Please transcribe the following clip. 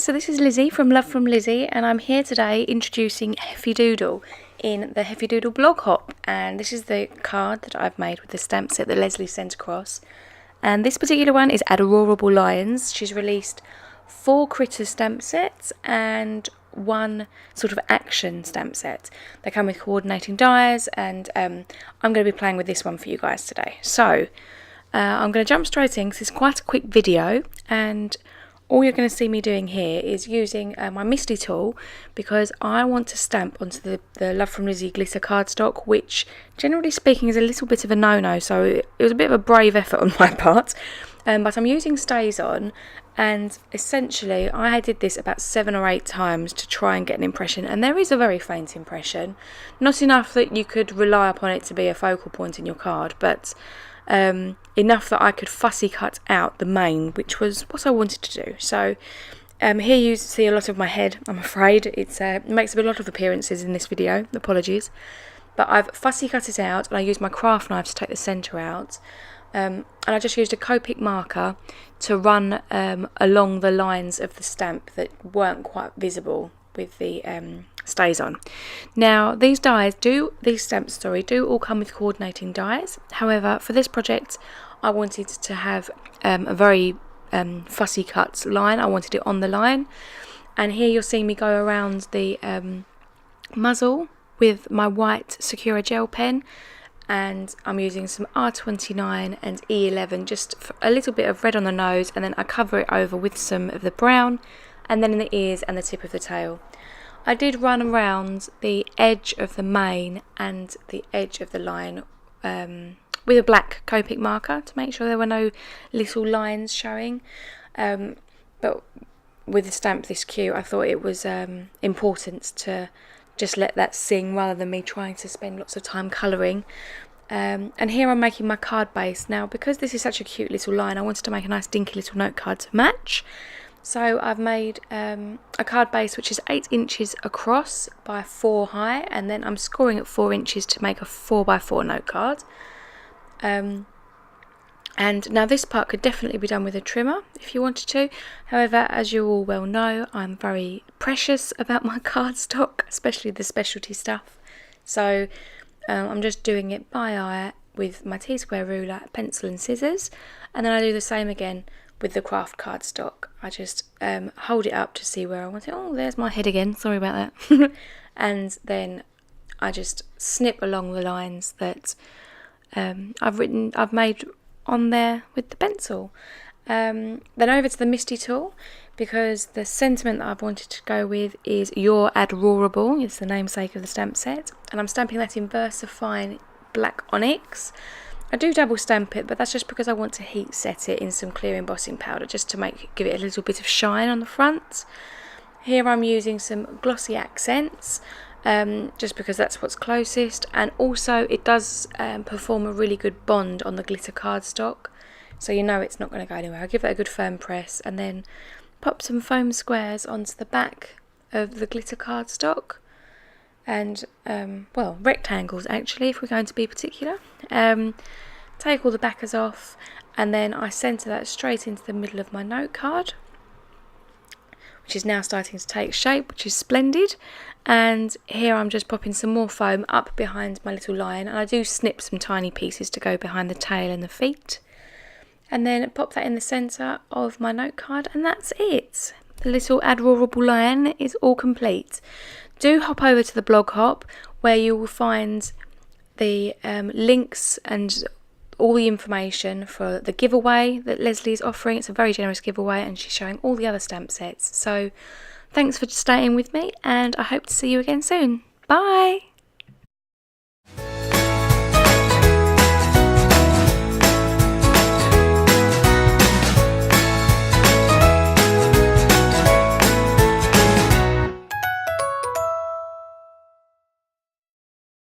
so this is Lizzie from Love from Lizzie, and I'm here today introducing Heffy Doodle in the Heffy Doodle blog hop. And this is the card that I've made with the stamp set that Leslie sent across. And this particular one is Adorable Lions. She's released 4 critters stamp sets and 1 sort of action stamp set. They come with coordinating dies, and I'm going to be playing with this one for you guys today. So I'm going to jump straight in because it's quite a quick video, and all you're going to see me doing here is using my Misty tool, because I want to stamp onto the Love from Lizzie glitter cardstock, which generally speaking is a little bit of a no-no, so it was a bit of a brave effort on my part. But I'm using stays on, and essentially I did this about 7 or 8 times to try and get an impression, and there is a very faint impression, not enough that you could rely upon it to be a focal point in your card, but enough that I could fussy cut out the mane, which was what I wanted to do. So here you see a lot of my head, I'm afraid. It makes a lot of appearances in this video, apologies. But I've fussy cut it out, and I used my craft knife to take the centre out. And I just used a Copic marker to run along the lines of the stamp that weren't quite visible with the stays on. Now these stamps do all come with coordinating dies. However, for this project I wanted to have a very fussy cut line. I wanted it on the line, and here you'll see me go around the muzzle with my white Sakura gel pen, and I'm using some R29 and E11, just for a little bit of red on the nose, and then I cover it over with some of the brown, and then in the ears and the tip of the tail. I did run around the edge of the mane and the edge of the line with a black Copic marker to make sure there were no little lines showing. But with a stamp this cute, I thought it was important to just let that sing rather than me trying to spend lots of time colouring. And here I'm making my card base. Now, because this is such a cute little line, I wanted to make a nice dinky little note card to match. So I've made a card base which is 8 inches across by 4 high, and then I'm scoring at 4 inches to make a 4x4 note card. And now this part could definitely be done with a trimmer if you wanted to. However, as you all well know, I'm very precious about my cardstock, especially the specialty stuff. So I'm just doing it by eye with my T-square ruler, pencil and scissors, and then I do the same again with the craft cardstock. I just hold it up to see where I want it. Oh, there's my head again, sorry about that. And then I just snip along the lines that I've made on there with the pencil. Then over to the Misty tool, because the sentiment that I've wanted to go with is You're Adorable. It's the namesake of the stamp set, and I'm stamping that in VersaFine Black Onyx. I do double stamp it, but that's just because I want to heat set it in some clear embossing powder, just to give it a little bit of shine on the front. Here I'm using some glossy accents, just because that's what's closest, and also it does perform a really good bond on the glitter cardstock, so you know it's not going to go anywhere. I'll give it a good firm press, and then pop some foam squares onto the back of the glitter cardstock, and well, rectangles actually, if we're going to be particular. Take all the backers off, and then I centre that straight into the middle of my note card, which is now starting to take shape, which is splendid. And here I'm just popping some more foam up behind my little lion, and I do snip some tiny pieces to go behind the tail and the feet, and then pop that in the centre of my note card, and that's it. The little adorable lion is all complete. Do hop over to the blog hop, where you will find the links and all the information for the giveaway that Leslie is offering. It's a very generous giveaway, and she's showing all the other stamp sets. So thanks for staying with me, and I hope to see you again soon. Bye!